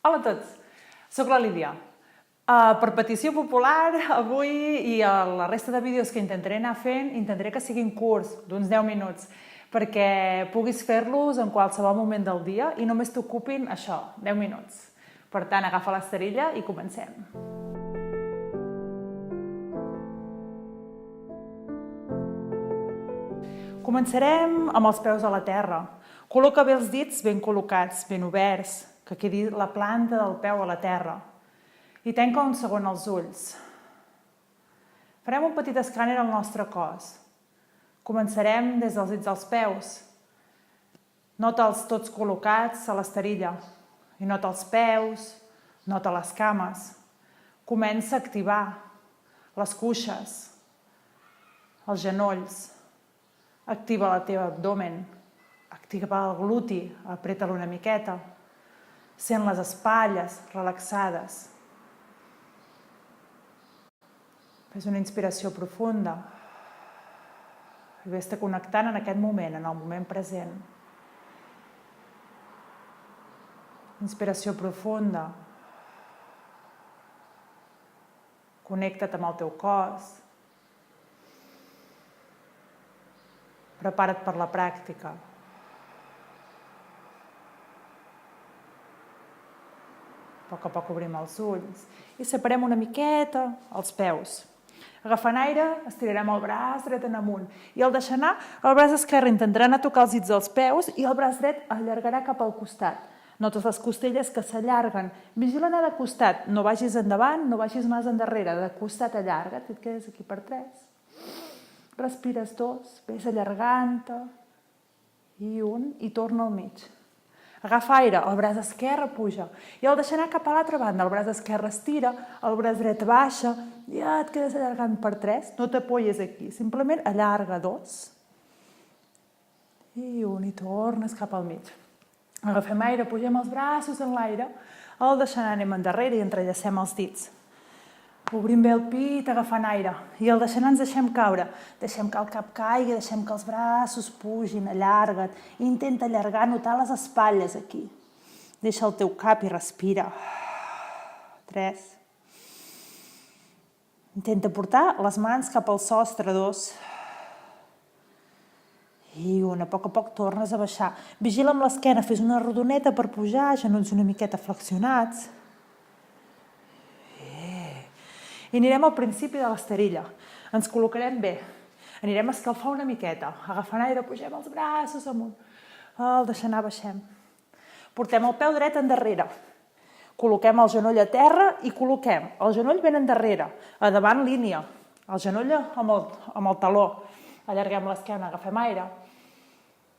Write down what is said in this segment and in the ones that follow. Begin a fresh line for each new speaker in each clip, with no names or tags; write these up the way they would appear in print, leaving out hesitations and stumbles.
Hola a tots, soc la Lídia. Per petició popular, avui i a la resta de vídeos que intentaré anar fent, intentaré que siguin curts, d'uns 10 minuts, perquè puguis fer-los en qualsevol moment del dia i només t'ocupin això, 10 minuts. Per tant, agafa l'esterilla i comencem. Començarem amb els peus a la terra. Col·loca bé els dits ben col·locats, ben oberts, que quedi la planta del peu a la terra. I tanca un segon els ulls. Farem un petit escàner al nostre cos. Començarem des dels dits dels peus. Nota'ls tots col·locats a l'esterilla. I nota els peus, nota les cames. Comença a activar les cuixes, els genolls. Activa el teu abdomen. Activa el gluti, apreta-lo una miqueta. Sent les espatlles relaxades. Fes una inspiració profunda. I ves-te connectant en aquest moment, en el moment present. Inspiració profunda. Connecta't amb el teu cos. Prepara't per la pràctica. A poc obrim els ulls i separem una miqueta els peus. Agafant aire, estirarem el braç dret en amunt i al deixar anar, el braç esquerre intentarà anar a tocar els dits dels peus i el braç dret allargarà cap al costat. Notes les costelles que s'allarguen. Vigila anar de costat, no vagis endavant, no vagis massa endarrere, de costat allarga't i et quedes aquí per 3. Respires 2, ves allargant-te i 1 i torna al mig. Agafa aire, el braç esquerre puja i al deixar anar cap a l'altra banda, el braç esquerre estira, el braç dret baixa i ja et quedes allargant per 3. No t'apoyes aquí, simplement allarga 2 i 1 i tornes cap al mig. Agafem aire, pugem els braços en l'aire, al deixar anar anem endarrere i entrellacem els dits. Obrim bé el pit, agafant aire, i al deixar anar ens deixem caure. Deixem que el cap caigui, deixem que els braços pugin, allarga't. Intenta allargar, notar les espatlles aquí. Deixa el teu cap i respira. 3. Intenta portar les mans cap al sostre, 2. I 1. A poc tornes a baixar. Vigila amb l'esquena, fes una rodoneta per pujar, genolls una miqueta flexionats. I anirem al principi de l'esterilla. Ens col·locarem bé. Anirem a escalfar una miqueta. Agafant aire, pugem els braços amunt. Al deixar anar, baixem. Portem el peu dret endarrere. Col·loquem el genoll a terra i col·loquem el genoll ben endarrere, a davant línia. El genoll amb el taló. Allarguem l'esquena, agafem aire.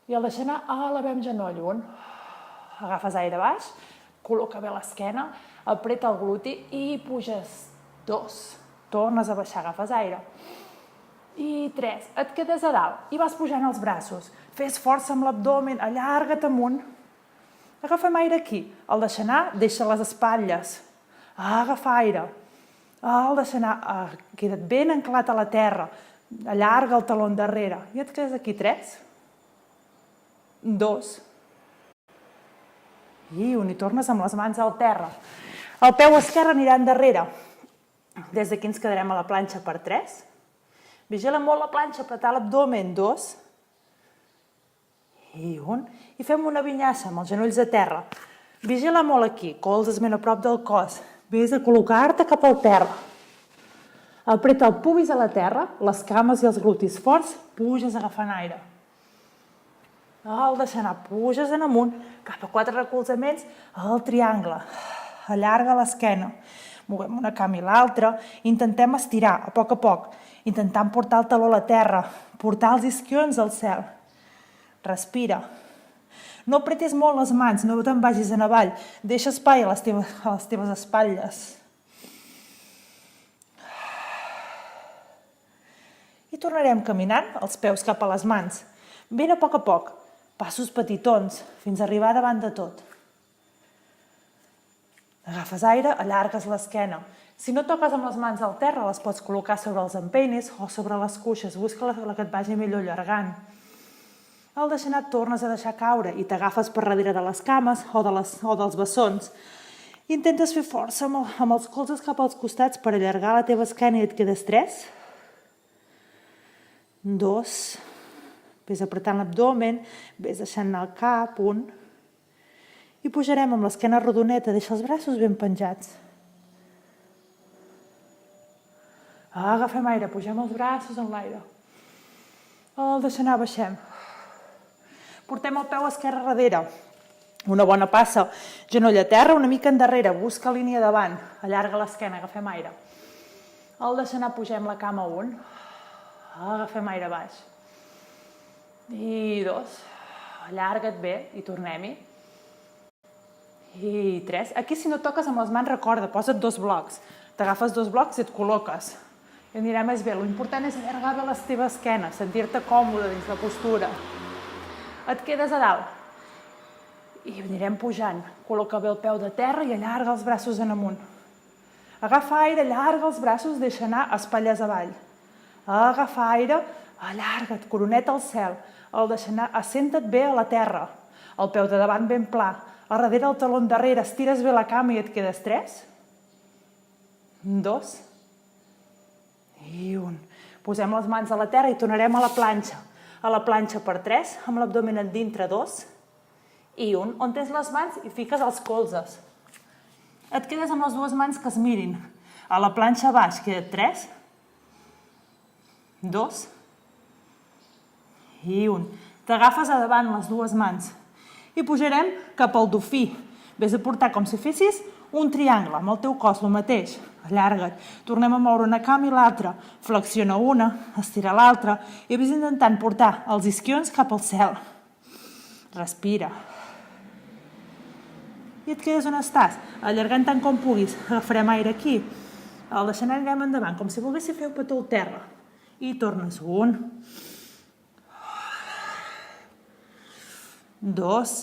I al deixar anar, elevem genoll. 1. Agafes aire baix, col·loca bé l'esquena, apreta el gluti i puges 2. Tornes a baixar, agafes aire. I 3. Et quedes a dalt i vas pujant els braços. Fes força amb l'abdomen, allarga't amunt. Agafem aire aquí. Al deixar anar, deixa les espatlles. Agafa aire. Al deixar anar, queda't ben anclat a la terra. Allarga el taló endarrere. I et quedes aquí. 3. 2. I 1. I tornes amb les mans al terra. El peu esquerre anirà endarrere. Des d'aquí ens quedarem a la planxa per 3. Vigila molt la planxa, apretar l'abdomen, 2. I 1. I fem una vinyassa amb els genolls a terra. Vigila molt aquí, colzes ben a prop del cos. Ves a col·locar-te cap al terra. Apreta el pubis a la terra, les cames i els glutis forts, puges agafant aire. Al deixar anar, puges en amunt, cap a 4 recolzaments, al triangle. Allarga l'esquena. Movem una cama i l'altra, intentem estirar a poc, intentant portar el taló a la terra, portar els isquions al cel. Respira. No apretis molt les mans, no te'n vagis en avall, deixa espai a les teves espatlles. I tornarem caminant els peus cap a les mans, ben a poc, passos petitons, fins a arribar davant de tot. Agafes aire, allargues l'esquena. Si no toques amb les mans al terra, les pots col·locar sobre els empeines o sobre les cuixes. Busca la que et vagi millor allargant. Al deixar tornes a deixar caure i t'agafes per darrere de les cames o dels bessons Intentes fer força amb els colzes cap als costats per allargar la teva esquena i et quedes 3. 2. Ves apretant l'abdomen, ves deixant anar el cap, 1. I pujarem amb l'esquena rodoneta, deixa els braços ben penjats. Agafem aire, pugem els braços en l'aire. El deixem anar, baixem. Portem el peu esquerre darrere. Una bona passa, genoll a terra, una mica endarrere, busca línia davant, allarga l'esquena, agafem aire. El deixar anar, pugem la cama, 1. Agafem aire baix. I 2. Allarga't bé i tornem-hi. I 3. Aquí si no toques amb les mans, recorda, posa't 2 blocs. T'agafes 2 blocs i et col·loques. I anirà més bé. L'important és allargar bé la teva esquena, sentir-te còmode dins la postura. Et quedes a dalt. I anirem pujant. Col·loca bé el peu de terra i allarga els braços en amunt. Agafa aire, allarga els braços, deixa anar espatlles avall. Agafa aire, allarga't, coroneta al cel. El deixa anar, assenta't bé a la terra. El peu de davant ben pla. A darrere el taló endarrere, estires bé la cama i et quedes 3. 2. I 1. Posem les mans a la terra i tornarem a la planxa. A la planxa per 3, amb l'abdomen endintre, 2. I 1. On tens les mans i fiques els colzes. Et quedes amb les 2 mans que es mirin. A la planxa baix queda 3. 2. I 1. T'agafes a davant les 2 mans. I pujarem cap al dofí. Ves a portar com si fessis un triangle, amb el teu cos, el mateix. Allarga't. Tornem a moure una cama i l'altra. Flexiona una, estira l'altra i ves intentant portar els isquions cap al cel. Respira. I et quedes on estàs, allargant tant com puguis. Agafarem aire aquí. El deixant anirem endavant, com si volguessis fer un petó al terra. I tornes 1. 2.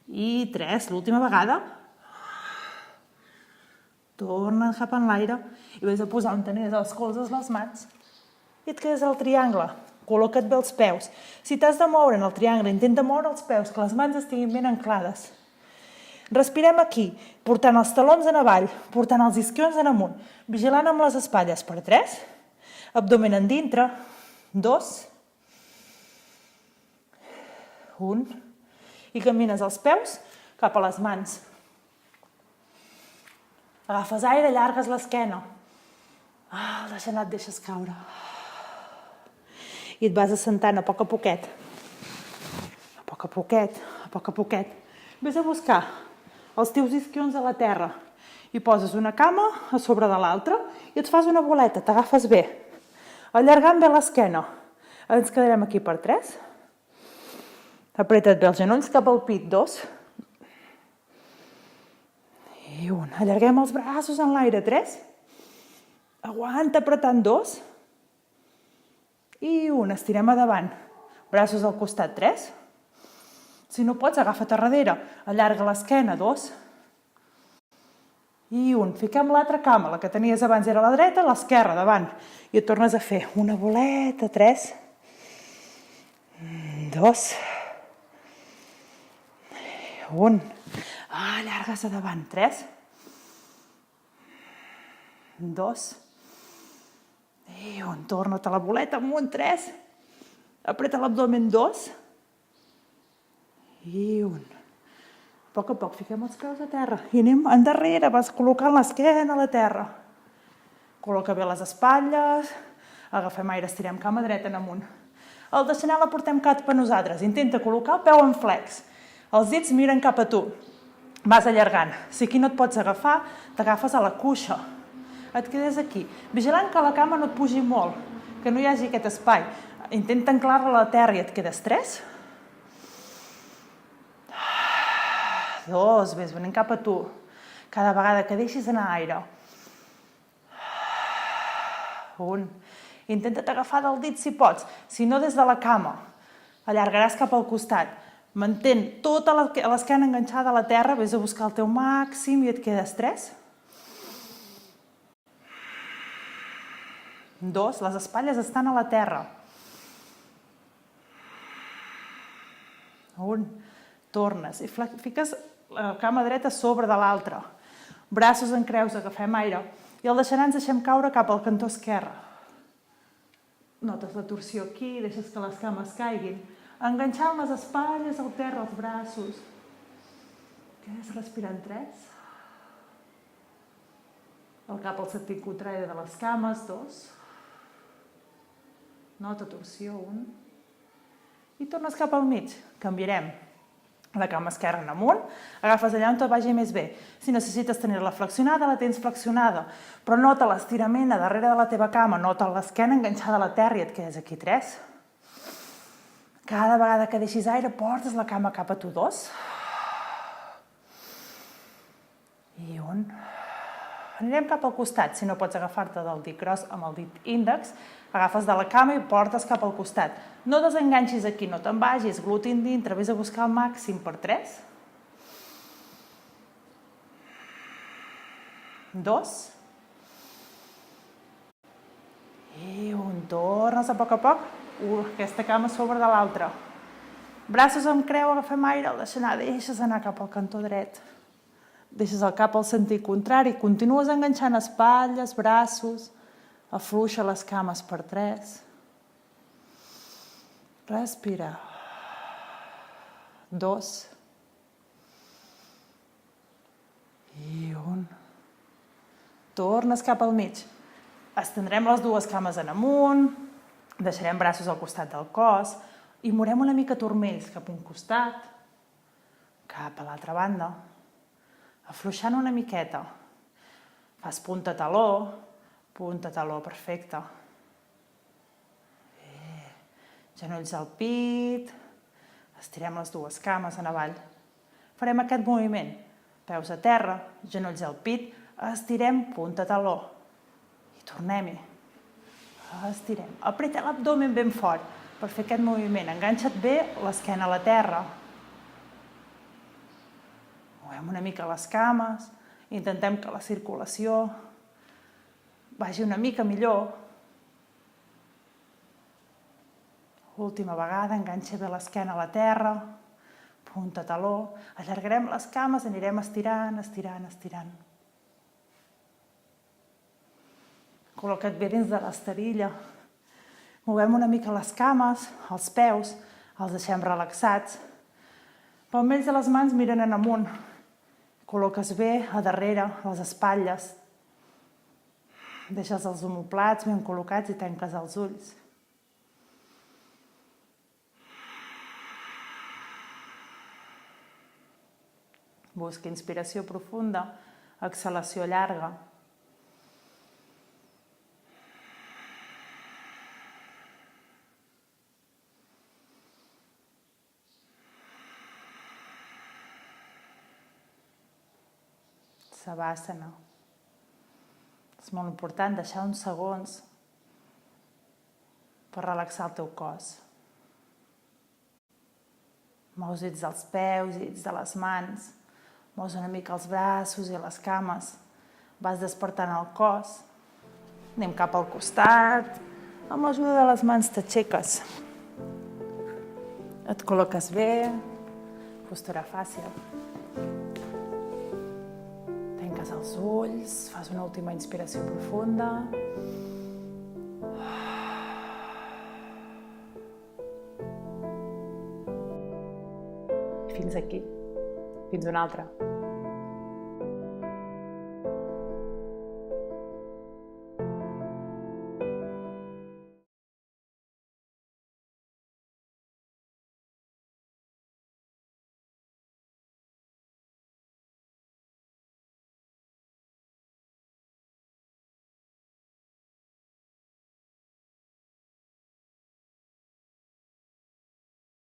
I 3. L'última vegada. Torna cap en l'aire i ves a posar on tenies els colzes les mans. I et quedes al triangle. Col·loca't bé els peus. Si t'has de moure en el triangle, intenta moure els peus, que les mans estiguin ben anclades. Respirem aquí, portant els talons en avall, portant els isquions en amunt, vigilant amb les espatlles per 3, abdomen endintre, 2, 1, i camines els peus cap a les mans. Agafes aire, allargues l'esquena. Deixa anar, et deixes caure. I et vas assentant a poc a poquet. A poc a poquet, a poc a poquet. Ves a buscar els teus isquions a la terra i poses una cama a sobre de l'altra i et fas una boleta, t'agafes bé. Allargant bé l'esquena. Ens quedarem aquí per 3. Apreta't bé els genolls cap al pit, 2. I 1. Allarguem els braços en l'aire, 3. Aguanta apretant, 2. I 1. Estirem a davant. Braços al costat, 3. Si no pots, agafa't a darrere. Allarga l'esquena, 2. I 1. Fiquem l'altra cama. La que tenies abans era a la dreta, l'esquerra, davant. I et tornes a fer una boleta, 3. 2. 1. Allargues a davant, 3. 2. I 1. Torna't a la boleta amunt, 3. Apreta l'abdomen, 2. I 1. A poc fiquem els peus a terra i anem endarrere, vas col·locant l'esquena a la terra. Col·loca bé les espatlles, agafem aire, estirem cama dreta en amunt. El deixant la portem cap a nosaltres, intenta col·locar el peu en flex. Els dits miren cap a tu. Vas allargant. Si aquí no et pots agafar, t'agafes a la cuixa. Et quedes aquí, vigilant que la cama no et pugi molt, que no hi hagi aquest espai. Intenta anclar-la a la terra i et quedes 3. 2, ves venint cap a tu. Cada vegada que deixis anar aire. 1. Intenta't agafar del dit si pots, si no des de la cama. Allargaràs cap al costat. Mantén tota l'esquena enganxada a la terra, ves a buscar el teu màxim i et quedes 3. 2. Les espatlles estan a la terra. 1. tornes i fiques la cama dreta sobre de l'altra. Braços en creus, agafem aire i al deixar ens deixem caure cap al cantó esquerre. Notes la torsió aquí, deixes que les cames caiguin, enganxant les espatlles al terra, els braços. Respirant 3. El cap al sentit contrari de les cames, 2. Nota torsió, 1. I tornes cap al mig. Canviarem la cama esquerra en amunt, agafes allà on et vagi més bé. Si necessites tenir-la flexionada, la tens flexionada, però nota l'estirament a darrere de la teva cama, nota l'esquena enganxada a la terra i et quedes aquí 3. Cada vegada que deixis aire, portes la cama cap a tu, 2. I 1. Anirem cap al costat. Si no pots agafar-te del dit gros amb el dit índex, agafes de la cama i portes cap al costat. No desenganxis aquí, no te'n vagis, glútin dintre, vés a buscar el màxim per 3. 2. I 1. Tornes a poc, aquesta cama sobre de l'altra. Braços amb creu, agafem aire, el deixes anar, deixes anar cap al cantó dret. Deixes el cap al sentit contrari, continues enganxant espatlles, braços, afluixa les cames per 3. Respira. 2. I 1. Tornes cap al mig. Estendrem les dues cames en amunt, deixarem braços al costat del cos i morem una mica turmells cap a un costat, cap a l'altra banda, afluixant una miqueta. Fas punta taló, perfecte. Genolls al pit, estirem les dues cames en avall. Farem aquest moviment, peus a terra, genolls al pit, estirem punta taló i tornem-hi. Estirem, apreta l'abdomen ben fort per fer aquest moviment, enganxa't bé l'esquena a la terra. Movem una mica les cames, intentem que la circulació vagi una mica millor. Última vegada, enganxa bé l'esquena a la terra, punta taló, allargarem les cames, anirem estirant, estirant, estirant. Col·loca't bé dins de l'esterilla. Movem una mica les cames, els peus, els deixem relaxats. Palmells de les mans miren en amunt. Col·loques bé a darrere, les espatlles. Deixes els omoplats ben col·locats i tanques els ulls. Busca inspiració profunda, exhalació llarga. Savasana. És molt important deixar uns segons per relaxar el teu cos. Mous dits dels peus i dits de les mans. Mous una mica els braços i les cames. Vas despertant el cos. Anem cap al costat. Amb l'ajuda de les mans t'aixeques. Et col·loques bé. Postura fàcil. Tanques els ulls. Fas una última inspiració profunda. Fins aquí. Fins una altra.